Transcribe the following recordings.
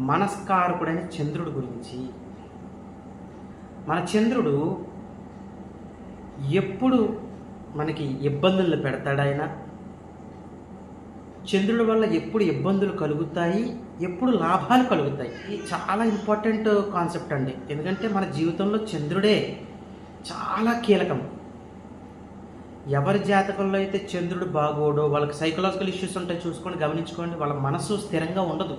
మనస్కారకుడైన చంద్రుడి గురించి. మన చంద్రుడు ఎప్పుడు మనకి ఇబ్బందులను పెడతాడాయన, చంద్రుడి వల్ల ఎప్పుడు ఇబ్బందులు కలుగుతాయి, ఎప్పుడు లాభాలు కలుగుతాయి. ఇది చాలా ఇంపార్టెంట్ కాన్సెప్ట్ అండి. ఎందుకంటే మన జీవితంలో చంద్రుడే చాలా కీలకం. ఎవరి జాతకంలో అయితే చంద్రుడు బాగోడో వాళ్ళకి సైకలాజికల్ ఇష్యూస్ ఉంటాయి. చూసుకోండి, గమనించుకోండి. వాళ్ళ మనసు స్థిరంగా ఉండదు.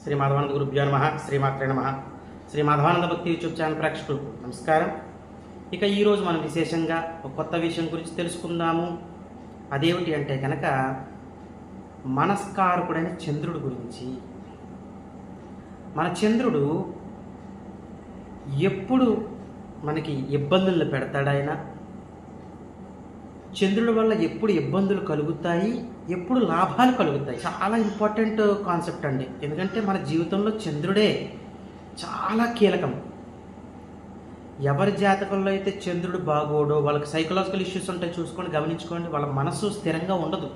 శ్రీ మాధవానంద గురుభ్యో నమః. శ్రీమాత్రే నమః. శ్రీ మాధవానంద భక్తి యూట్యూబ్ ఛానల్ ప్రేక్షకులకు నమస్కారం. ఇక ఈరోజు మనం విశేషంగా ఒక కొత్త విషయం గురించి తెలుసుకుందాము. అదేమిటి అంటే కనుక మనస్కారకుడైన చంద్రుడి గురించి. మన చంద్రుడు ఎప్పుడు మనకి ఇబ్బందులను పెడతాడాయన, చంద్రుడి వల్ల ఎప్పుడు ఇబ్బందులు కలుగుతాయి, ఎప్పుడు లాభాలు కలుగుతాయి. చాలా ఇంపార్టెంట్ కాన్సెప్ట్ అండి. ఎందుకంటే మన జీవితంలో చంద్రుడే చాలా కీలకం. ఎవరి జాతకంలో అయితే చంద్రుడు బాగోడో వాళ్ళకి సైకలాజికల్ ఇష్యూస్ ఉంటాయి. చూసుకోండి, గమనించుకోండి. వాళ్ళ మనసు స్థిరంగా ఉండదు.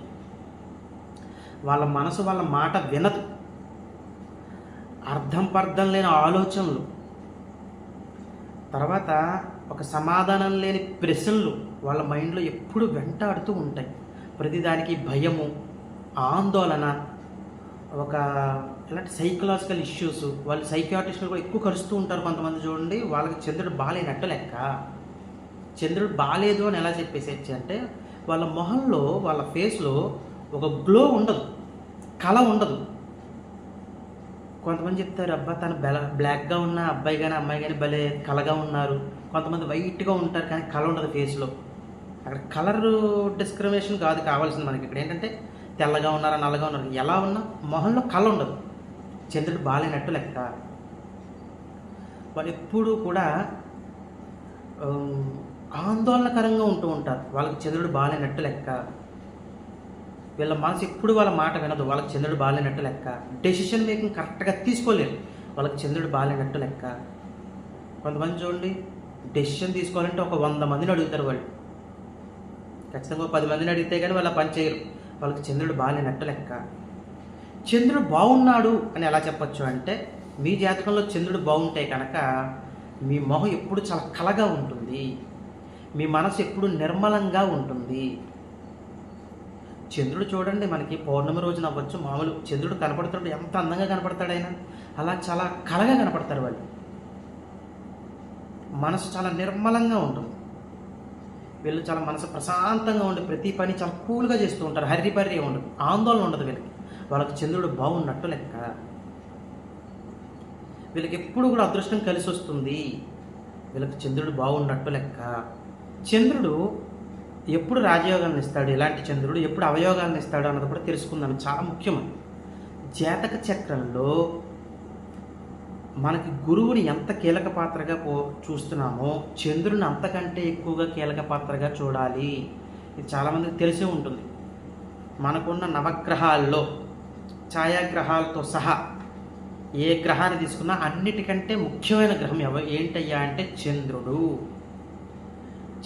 వాళ్ళ మనసు వాళ్ళ మాట వినదు. అర్థం పర్థం లేని ఆలోచనలు, తర్వాత ఒక సమాధానం లేని ప్రశ్నలు వాళ్ళ మైండ్లో ఎప్పుడు వెంటాడుతూ ఉంటాయి. ప్రతిదానికి భయము, ఆందోళన, ఒక ఇలాంటి సైకలాజికల్ ఇష్యూస్. వాళ్ళు సైకియాట్రిస్టులు కూడా ఎక్కువ కలుస్తూ ఉంటారు. కొంతమంది చూడండి, వాళ్ళకి చంద్రుడు బాగాలేనట్టు లెక్క. చంద్రుడు బాగాలేదు అని ఎలా చెప్పేసేసి అంటే వాళ్ళ మొహంలో, వాళ్ళ ఫేస్లో ఒక గ్లో ఉండదు, కళ ఉండదు. కొంతమంది చెప్తారు, అబ్బా తను బ్లాక్గా ఉన్న అబ్బాయి కానీ అమ్మాయి కానీ భలే కళగా ఉన్నారు. కొంతమంది వైట్గా ఉంటారు కానీ కళ ఉండదు ఫేస్లో. అక్కడ కలర్ డిస్క్రిమినేషన్ కాదు కావాల్సింది మనకి. ఇక్కడ ఏంటంటే తెల్లగా ఉన్నారా, నల్లగా ఉన్నారు, ఎలా ఉన్నా మొహంలో కళ ఉండదు. చంద్రుడు బాగాలేనట్టు లెక్క. వాళ్ళు ఎప్పుడూ కూడా ఆందోళనకరంగా ఉంటూ ఉంటారు. వాళ్ళకి చంద్రుడు బాగాలేనట్టు లెక్క. వీళ్ళ మనసు ఎప్పుడు వాళ్ళ మాట వినదు. వాళ్ళకి చంద్రుడు బాగాలేనట్టు లెక్క. డెసిషన్ మేకింగ్ కరెక్ట్గా తీసుకోలేరు. వాళ్ళకి చంద్రుడు బాగాలేనట్టు లెక్క. కొంతమంది చూడండి, డెసిషన్ తీసుకోవాలంటే ఒక 100 మందిని అడుగుతారు. వాళ్ళు ఖచ్చితంగా 10 మందిని అడిగితే కానీ వాళ్ళ పని చేయరు. వాళ్ళకి చంద్రుడు బాగాలేనట్టు లెక్క. చంద్రుడు బాగున్నాడు అని ఎలా చెప్పచ్చు అంటే, మీ జాతకంలో చంద్రుడు బాగుంటే కనుక మీ మొహం ఎప్పుడు చాలా కలగా ఉంటుంది, మీ మనసు ఎప్పుడు నిర్మలంగా ఉంటుంది. చంద్రుడు చూడండి, మనకి పౌర్ణమి రోజున అవ్వచ్చు, మామూలు చంద్రుడు కనపడుతాడు, ఎంత అందంగా కనపడతాడు ఆయన. అలా చాలా కళగా కనపడతారు వాళ్ళు. మనసు చాలా నిర్మలంగా ఉంటుంది. వీళ్ళు చాలా మనసు ప్రశాంతంగా ఉండి ప్రతి పని చాలా కూల్గా చేస్తూ ఉంటారు. హర్రీ బర్రీ ఉండదు, ఆందోళన ఉండదు వీళ్ళకి. వాళ్ళకి చంద్రుడు బాగున్నట్టు లెక్క. వీళ్ళకి ఎప్పుడు కూడా అదృష్టం కలిసి వస్తుంది. వీళ్ళకి చంద్రుడు బాగున్నట్టు లెక్క. చంద్రుడు ఎప్పుడు రాజయోగాన్ని ఇస్తాడు, ఎలాంటి చంద్రుడు ఎప్పుడు అవయోగాన్ని ఇస్తాడు అన్నది కూడా తెలుసుకుందాం. చాలా ముఖ్యమని జాతక చక్రంలో మనకి గురువుని ఎంత కీలక పాత్రగా చూస్తున్నామో చంద్రుని అంతకంటే ఎక్కువగా కీలక పాత్రగా చూడాలి. ఇది చాలామందికి తెలిసే ఉంటుంది. మనకున్న నవగ్రహాల్లో ఛాయాగ్రహాలతో సహా ఏ గ్రహాన్ని తీసుకున్నా అన్నిటికంటే ముఖ్యమైన గ్రహం ఏంటయ్యా అంటే చంద్రుడు.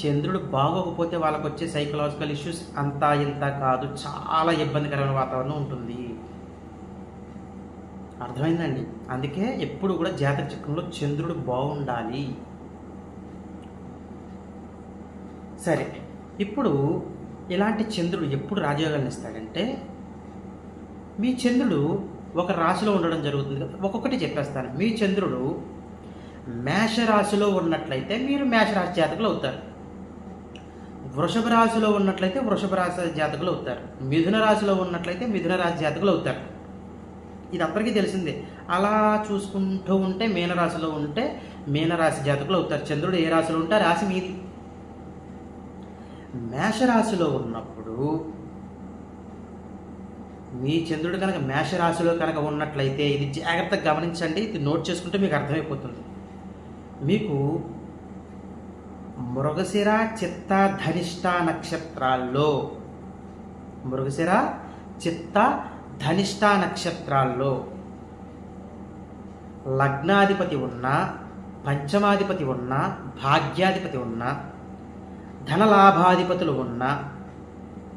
చంద్రుడు బాగోకపోతే వాళ్ళకు వచ్చే సైకలాజికల్ ఇష్యూస్ అంతా ఇంత కాదు, చాలా ఇబ్బందికరమైన వాతావరణం ఉంటుంది. అర్థమైందండి? అందుకే ఎప్పుడు కూడా జాతక చక్రంలో చంద్రుడు బాగుండాలి. సరే, ఇప్పుడు ఇలాంటి చంద్రుడు ఎప్పుడు రాజయోగాన్ని ఇస్తాడంటే, మీ చంద్రుడు ఒక రాశిలో ఉండడం జరుగుతుంది కదా. ఒక్కొక్కటి చెప్పేస్తాను. మీ చంద్రుడు మేషరాశిలో ఉన్నట్లయితే మీరు మేషరాశి జాతకులు అవుతారు. వృషభ రాశిలో ఉన్నట్లయితే వృషభ రాశి జాతకులు అవుతారు. మిథున రాశిలో ఉన్నట్లయితే మిథున రాశి జాతకులు అవుతారు. ఇది అందరికీ తెలిసిందే. అలా చూసుకుంటూ ఉంటే మీనరాశిలో ఉంటే మీనరాశి జాతకులు అవుతారు. చంద్రుడు ఏ రాశిలో ఉంటే రాశి మీది. మేషరాశిలో ఉన్నప్పుడు మీ చంద్రుడు కనుక మేషరాశిలో కనుక ఉన్నట్లయితే, ఇది జాగ్రత్తగా గమనించండి, ఇది నోట్ చేసుకుంటే మీకు అర్థమైపోతుంది. మీకు మృగశిర, చిత్త, ధనిష్ట నక్షత్రాల్లో, మృగశిర, చిత్త, ధనిష్ట నక్షత్రాల్లో లగ్నాధిపతి ఉన్నా, పంచమాధిపతి ఉన్నా, భాగ్యాధిపతి ఉన్నా, ధనలాభాధిపతులు ఉన్నా,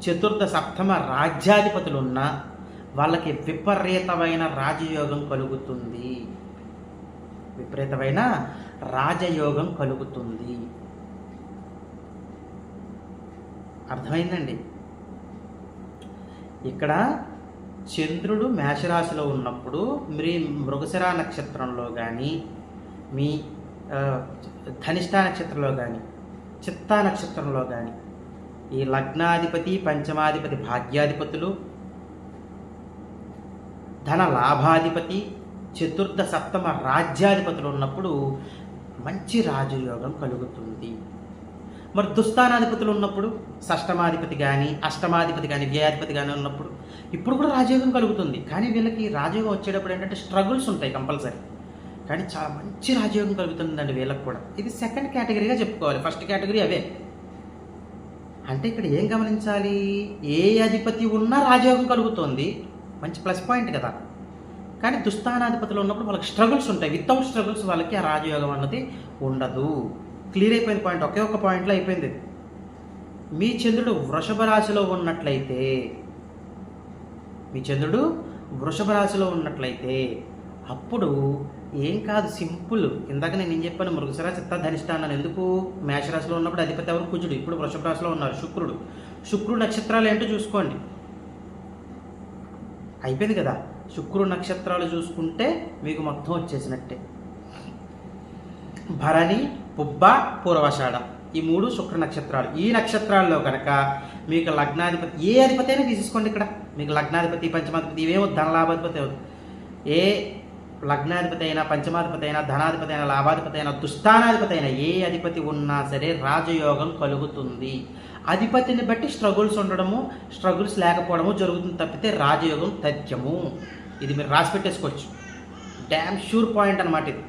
చతుర్థ సప్తమ రాజ్యాధిపతులు ఉన్నా వాళ్ళకి విపరీతమైన రాజయోగం కలుగుతుంది. విపరీతమైన రాజయోగం కలుగుతుంది. అర్థమైందండి? ఇక్కడ చంద్రుడు మేషరాశిలో ఉన్నప్పుడు మీ మృగశిర నక్షత్రంలో కానీ, మీ ధనిష్ట నక్షత్రంలో కానీ, చిత్తా నక్షత్రంలో కానీ ఈ లగ్నాధిపతి, పంచమాధిపతి, భాగ్యాధిపతులు, ధన లాభాధిపతి, చతుర్థ సప్తమ రాజ్యాధిపతులు ఉన్నప్పుడు మంచి రాజయోగం కలుగుతుంది. మరి దుస్థానాధిపతులు ఉన్నప్పుడు షష్టమాధిపతి కానీ, అష్టమాధిపతి కానీ, వ్యయాధిపతి కానీ ఉన్నప్పుడు ఇప్పుడు కూడా రాజయోగం కలుగుతుంది. కానీ వీళ్ళకి రాజయోగం వచ్చేటప్పుడు ఏంటంటే స్ట్రగుల్స్ ఉంటాయి కంపల్సరీ. కానీ చాలా మంచి రాజయోగం కలుగుతుందండి వీళ్ళకి కూడా. ఇది సెకండ్ కేటగిరీగా చెప్పుకోవాలి. ఫస్ట్ కేటగిరీ అవే. అంటే ఇక్కడ ఏం గమనించాలి? ఏ అధిపతి ఉన్నా రాజయోగం కలుగుతుంది, మంచి ప్లస్ పాయింట్ కదా. కానీ దుస్థానాధిపతులు ఉన్నప్పుడు వాళ్ళకి స్ట్రగుల్స్ ఉంటాయి. వితౌట్ స్ట్రగుల్స్ వాళ్ళకి ఆ రాజయోగం అన్నది ఉండదు. క్లియర్ అయిపోయింది పాయింట్. ఒకే ఒక పాయింట్లో అయిపోయింది. మీ చంద్రుడు వృషభ రాశిలో ఉన్నట్లయితే, మీ చంద్రుడు వృషభ రాశిలో ఉన్నట్లయితే అప్పుడు ఏం కాదు, సింపుల్. ఇందాక నేను ఏం చెప్పాను, మృగశిర, చిత్త, ధనిష్ట అన్నాను. ఎందుకు? మేషరాశిలో ఉన్నప్పుడు అధిపతి ఎవరు? కుజుడు. ఇప్పుడు వృషభ రాశిలో ఉన్నారు శుక్రుడు. శుక్రుడు నక్షత్రాలు ఏంటో చూసుకోండి. అయిపోయింది కదా. శుక్రుడు నక్షత్రాలు చూసుకుంటే మీకు మొత్తం వచ్చేసినట్టే. భరణి, పుబ్బ, పూర్వాషాఢ, ఈ 3 శుక్ర నక్షత్రాలు. ఈ నక్షత్రాల్లో కనుక మీకు లగ్నాధిపతి, ఏ అధిపతి అయినా తీసుకోండి. ఇక్కడ మీకు లగ్నాధిపతి, పంచమాధిపతి ఇవేమో ధనలాభాధిపతి, ఏ లగ్నాధిపతి అయినా, పంచమాధిపతి అయినా, ధనాధిపతి అయినా, లాభాధిపతి అయినా, దుస్థానాధిపతి అయినా ఏ అధిపతి ఉన్నా సరే రాజయోగం కలుగుతుంది. అధిపతిని బట్టి స్ట్రగుల్స్ ఉండడము, స్ట్రగుల్స్ లేకపోవడము జరుగుతుంది తప్పితే రాజయోగం తథ్యము. ఇది మీరు రాసి పెట్టేసుకోవచ్చు. డ్యామ్ షూర్ పాయింట్ అనమాట ఇది.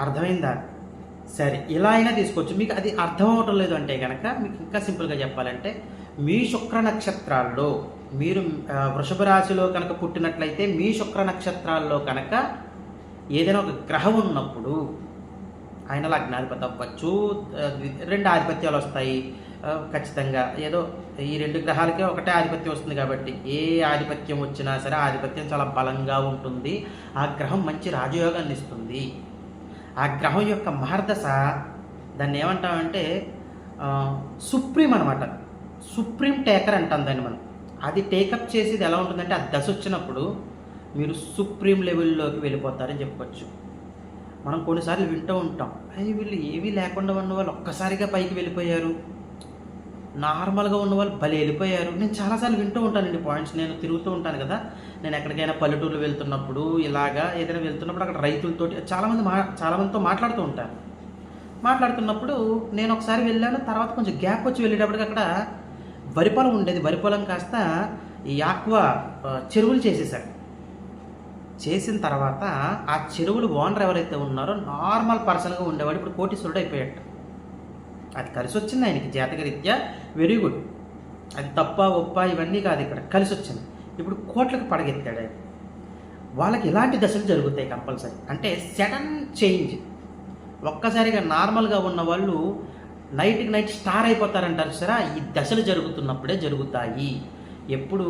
అర్థమైందా? సరే, ఇలా అయినా తీసుకోవచ్చు. మీకు అది అర్థం అవటం లేదు అంటే కనుక మీకు ఇంకా సింపుల్గా చెప్పాలంటే, మీ శుక్ర నక్షత్రాల్లో మీరు వృషభ రాశిలో కనుక పుట్టినట్లయితే మీ శుక్ర నక్షత్రాల్లో కనుక ఏదైనా ఒక గ్రహం ఉన్నప్పుడు, ఆయన లగ్నాధిపతి అవ్వచ్చు, 2 ఆధిపత్యాలు వస్తాయి ఖచ్చితంగా. ఏదో ఈ 2 గ్రహాలకే ఒకటే ఆధిపత్యం వస్తుంది కాబట్టి ఏ ఆధిపత్యం వచ్చినా సరే ఆధిపత్యం చాలా బలంగా ఉంటుంది. ఆ గ్రహం మంచి రాజయోగాన్ని ఇస్తుంది. ఆ గ్రహం యొక్క మహర్దశ, దాన్ని ఏమంటామంటే సుప్రీం అనమాట. సుప్రీం టేకర్ అంటాం దాన్ని మనం. అది టేకప్ చేసేది ఎలా ఉంటుందంటే, ఆ దశ వచ్చినప్పుడు మీరు సుప్రీం లెవెల్లోకి వెళ్ళిపోతారని చెప్పుకోవచ్చు. మనం కొన్నిసార్లు వింటూ ఉంటాం, అయ్యి వీళ్ళు ఏమీ లేకుండా ఉన్న వాళ్ళు ఒక్కసారిగా పైకి వెళ్ళిపోయారు, నార్మల్గా ఉన్న వాళ్ళు భలే వెళ్ళిపోయారు. నేను చాలాసార్లు వింటూ ఉంటానండి పాయింట్స్. నేను తిరుగుతూ ఉంటాను కదా, నేను ఎక్కడికైనా పల్లెటూర్లు వెళ్తున్నప్పుడు, ఇలాగా ఏదైనా వెళ్తున్నప్పుడు అక్కడ రైతులతోటి చాలామందితో మాట్లాడుతూ ఉంటాను. మాట్లాడుతున్నప్పుడు నేను ఒకసారి వెళ్ళాను, తర్వాత కొంచెం గ్యాప్ వచ్చి వెళ్ళేటప్పటికి అక్కడ వరి పొలం ఉండేది. వరి పొలం కాస్త ఈ ఆక్వా చెరువులు చేసేసారు. చేసిన తర్వాత ఆ చెరువులు ఓనర్ ఎవరైతే ఉన్నారో నార్మల్ పర్సన్గా ఉండేవాడు ఇప్పుడు కోటీశ్వరుడు అయిపోయాడు. అది కలిసి వచ్చింది ఆయనకి జాతకరీత్యా, వెరీ గుడ్. అది తప్ప ఒప్ప ఇవన్నీ కాదు, ఇక్కడ కలిసి వచ్చింది. ఇప్పుడు కోట్లకు పడగెత్తాడు ఆయన. వాళ్ళకి ఇలాంటి దశలు జరుగుతాయి కంపల్సరీ. అంటే సడన్ చేంజ్. ఒక్కసారిగా నార్మల్గా ఉన్న వాళ్ళు నైట్కి నైట్ స్టార్ అయిపోతారంటారు సరే, ఈ దశలు జరుగుతున్నప్పుడే జరుగుతాయి. ఎప్పుడు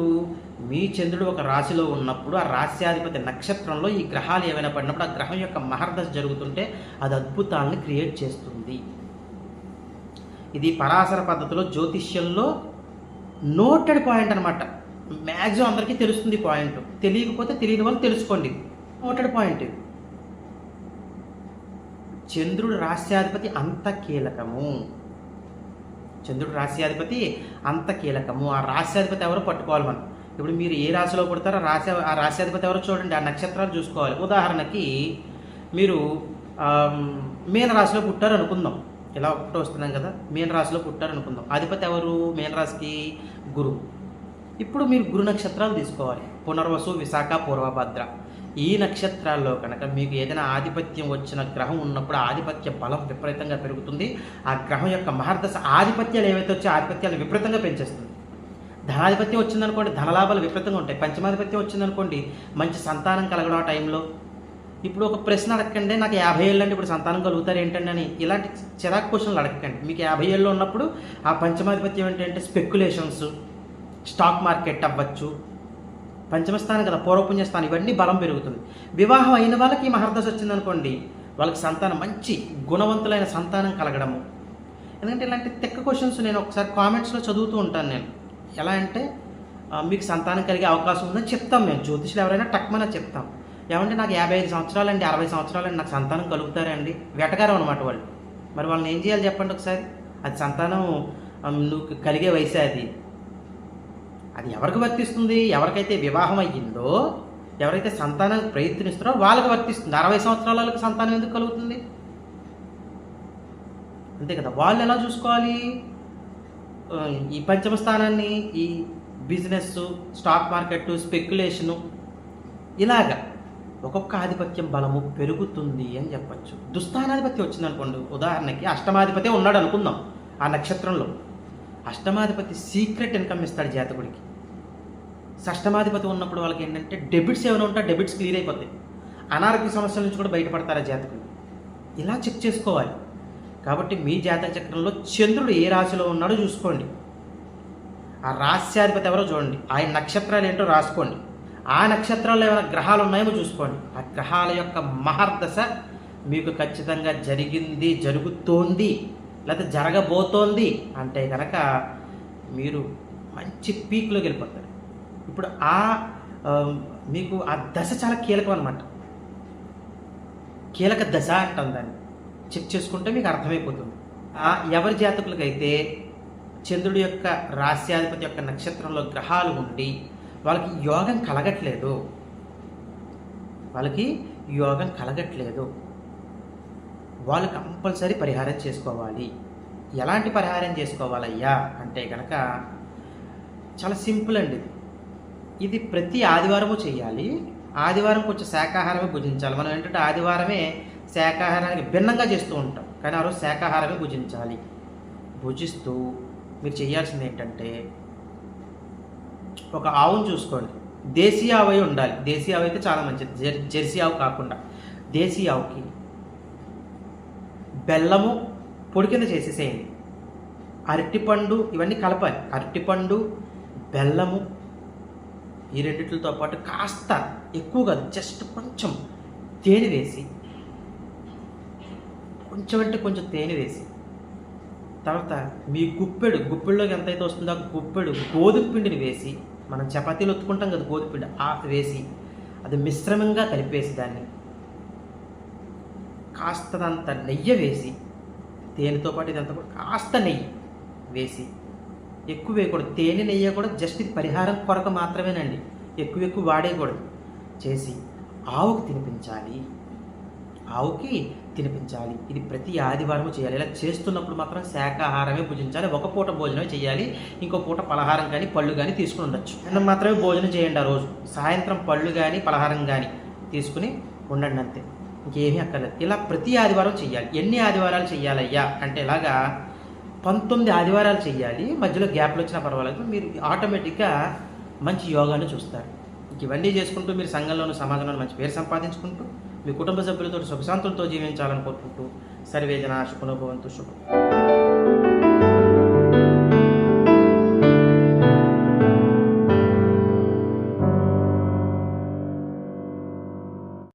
మీ చంద్రుడు ఒక రాశిలో ఉన్నప్పుడు, ఆ రాశ్యాధిపతి నక్షత్రంలో ఈ గ్రహాలు ఏమైనా పడినప్పుడు ఆ గ్రహం యొక్క మహర్దశ జరుగుతుంటే అది అద్భుతాలను క్రియేట్ చేస్తుంది. ఇది పరాశర పద్ధతిలో జ్యోతిష్యంలో నోటెడ్ పాయింట్ అనమాట. మ్యాక్సిమం అందరికీ తెలుస్తుంది పాయింట్. తెలియకపోతే తెలియని వాళ్ళు తెలుసుకోండి. Noted point. చంద్రుడు రాశ్యాధిపతి అంత కీలకము. చంద్రుడు రాశ్యాధిపతి అంత కీలకము. ఆ రాశ్యాధిపతి ఎవరో పట్టుకోవాలి మనం. ఇప్పుడు మీరు ఏ రాశిలో పుడతారో ఆ రాశ్యాధిపతి ఎవరో చూడండి, ఆ నక్షత్రాలు చూసుకోవాలి. ఉదాహరణకి మీరు మీన రాశిలో పుట్టారు అనుకుందాం. ఇలా ఒకటి వస్తున్నాం కదా, మీన రాశిలో పుట్టారు అనుకుందాం. అధిపతి ఎవరు? మీన రాశికి గురువు. ఇప్పుడు మీరు గురు నక్షత్రాలు తీసుకోవాలి. పునర్వసు, విశాఖ, పూర్వభద్ర. ఈ నక్షత్రాల్లో కనుక మీకు ఏదైనా ఆధిపత్యం వచ్చిన గ్రహం ఉన్నప్పుడు ఆధిపత్య బలం విపరీతంగా పెరుగుతుంది. ఆ గ్రహం యొక్క మహర్దశ ఆధిపత్యాలు ఏవైతే వచ్చే ఆధిపత్యాలు విపరీతంగా పెంచేస్తుంది. ధనాధిపత్యం వచ్చిందనుకోండి ధనలాభాలు విపరీతంగా ఉంటాయి. పంచమాధిపత్యం వచ్చిందనుకోండి మంచి సంతానం కలగడం ఆ టైంలో. ఇప్పుడు ఒక ప్రశ్న అడగకండి, నాకు 50 ఏళ్ళు అండి ఇప్పుడు సంతానం కలుగుతారు ఏంటండి అని. ఇలాంటి చిరాకు క్వశ్చన్లు అడగకండి. మీకు 50 ఏళ్ళు ఉన్నప్పుడు ఆ పంచమాధిపత్యం ఏంటంటే స్పెక్యులేషన్స్, స్టాక్ మార్కెట్ అవ్వచ్చు, పంచమస్థానం కదా, పూర్వపుణ్యస్థానం, ఇవన్నీ బలం పెరుగుతుంది. వివాహం అయిన వాళ్ళకి ఈ మహర్దశ వచ్చిందనుకోండి వాళ్ళకి సంతానం మంచి గుణవంతులైన సంతానం కలగడము. ఎందుకంటే ఇలాంటి తెక్క క్వశ్చన్స్ నేను ఒకసారి కామెంట్స్లో చదువుతూ ఉంటాను నేను. ఎలా అంటే మీకు సంతానం కలిగే అవకాశం ఉందని చెప్తాం మేము, జ్యోతిష్యులు ఎవరైనా టక్మన చెప్తాం. ఏమంటే నాకు 55 సంవత్సరాలండి 60 సంవత్సరాలండి నాకు సంతానం కలుగుతారండి, వెటకారం అనమాట వాళ్ళు. మరి వాళ్ళని ఏం చేయాలి చెప్పండి ఒకసారి. అది సంతానం నువ్వు కలిగే వయసే అది. అది ఎవరికి వర్తిస్తుంది? ఎవరికైతే వివాహం అయ్యిందో, ఎవరైతే సంతానానికి ప్రయత్నిస్తారో వాళ్ళకి వర్తిస్తుంది. 60 సంవత్సరాల వాళ్ళకి సంతానం ఎందుకు కలుగుతుంది? అంతే కదా. వాళ్ళు ఎలా చూసుకోవాలి ఈ పంచమ స్థానాన్ని? ఈ బిజినెస్, స్టాక్ మార్కెట్, స్పెక్యులేషను, ఇలాగా ఒక్కొక్క ఆధిపత్యం బలము పెరుగుతుంది అని చెప్పచ్చు. దుస్థానాధిపత్యం వచ్చిందనుకోండి, ఉదాహరణకి అష్టమాధిపతి ఉన్నాడు అనుకుందాం ఆ నక్షత్రంలో. అష్టమాధిపతి సీక్రెట్ ఇన్కమ్ ఇస్తాడు జాతకుడికి. షష్టమాధిపతి ఉన్నప్పుడు వాళ్ళకి ఏంటంటే డెబిట్స్ ఏమైనా ఉంటే డెబిట్స్ క్లియర్ అయిపోతాయి. అనారోగ్య సమస్యల నుంచి కూడా బయటపడతారు ఆ జాతకులు. ఇలా చెక్ చేసుకోవాలి. కాబట్టి మీ జాతక చక్రంలో చంద్రుడు ఏ రాశిలో ఉన్నాడో చూసుకోండి. ఆ రాశ్యాధిపతి ఎవరో చూడండి, ఆయన నక్షత్రాలు ఏంటో రాసుకోండి. ఆ నక్షత్రాల్లో ఏమైనా గ్రహాలు ఉన్నాయేమో చూసుకోండి. ఆ గ్రహాల యొక్క మహర్దశ మీకు ఖచ్చితంగా జరిగింది, జరుగుతోంది, లేకపోతే జరగబోతోంది అంటే కనుక మీరు మంచి పీక్లోకి వెళ్ళిపోతారు. ఇప్పుడు మీకు ఆ దశ చాలా కీలకం అనమాట. కీలక దశ అంటాం దాన్ని. చెక్ చేసుకుంటే మీకు అర్థమైపోతుంది. ఎవరి జాతకులకైతే చంద్రుడి యొక్క రాశ్యాధిపతి యొక్క నక్షత్రంలో గ్రహాలు ఉండి వాళ్ళకి యోగం కలగట్లేదు, వాళ్ళు కంపల్సరీ పరిహారం చేసుకోవాలి. ఎలాంటి పరిహారం చేసుకోవాలయ్యా అంటే కనుక చాలా సింపుల్ అండి. ఇది ప్రతి ఆదివారము చేయాలి. ఆదివారం కొంచెం శాకాహారమే భుజించాలి. మనం ఏంటంటే ఆదివారమే శాకాహారానికి భిన్నంగా చేస్తూ ఉంటాం, కానీ ఆ రోజు శాకాహారమే భుజించాలి. భుజిస్తూ మీరు చేయాల్సింది ఏంటంటే ఒక ఆవును చూసుకోండి. దేశీ ఆవు అయి ఉండాలి. దేశీ ఆవు అయితే చాలా మంచిది, జెర్సీ ఆవు కాకుండా. దేశీ ఆవుకి బెల్లము పొడి కింద చేసేసేయండి. అరటిపండు ఇవన్నీ కలపాలి. అరటిపండు, బెల్లము, ఈ రెండిట్లతో పాటు కాస్త ఎక్కువ కాదు, జస్ట్ కొంచెం తేనె వేసి, కొంచెం అంటే కొంచెం తేనె వేసి, తర్వాత మీ గుప్పెడులోకి ఎంతైతే వస్తుందో ఆ గుప్పెడు గోధుమ పిండిని వేసి, మనం చపాతీలు ఒత్తుకుంటాం కదా గోధుమ పిండి, వేసి అది మిశ్రమంగా కలిపేసి దాన్ని కాస్తదంత నెయ్యి వేసి, తేనెతో పాటు ఇదంతా కూడా కాస్త నెయ్యి వేసి, ఎక్కువ వేయకూడదు. తేనె నెయ్యి కూడా జస్ట్ ఇది పరిహారం కొరకు మాత్రమేనండి, ఎక్కువ వాడేయకూడదు. చేసి ఆవుకి తినిపించాలి. ఇది ప్రతి ఆదివారము చేయాలి. ఇలా చేస్తున్నప్పుడు మాత్రం శాకాహారమే భుజించాలి. ఒక పూట భోజనమే చేయాలి, ఇంకో పూట పలహారం కానీ పళ్ళు కానీ తీసుకుని ఉండొచ్చు. అన్నం మాత్రమే భోజనం చేయండి ఆ రోజు. సాయంత్రం పళ్ళు కానీ పలహారం కానీ తీసుకుని ఉండండి, అంతే, ఇంకేమీ అక్కర్లేదు. ఇలా ప్రతి ఆదివారం చెయ్యాలి. ఎన్ని ఆదివారాలు చెయ్యాలయ్యా అంటే ఇలాగా 19 ఆదివారాలు చెయ్యాలి. మధ్యలో గ్యాప్లు వచ్చినా పర్వాలేదు, మీరు ఆటోమేటిక్గా మంచి యోగాన్ని చూస్తారు. ఇవన్నీ చేసుకుంటూ మీరు సంఘంలోనూ సమాజంలోనూ మంచి పేరు సంపాదించుకుంటూ మీ కుటుంబ సభ్యులతో సుఖశాంతులతో జీవించాలని కోరుకుంటూ సర్వేజన శుభనో భవంతు. శుభం.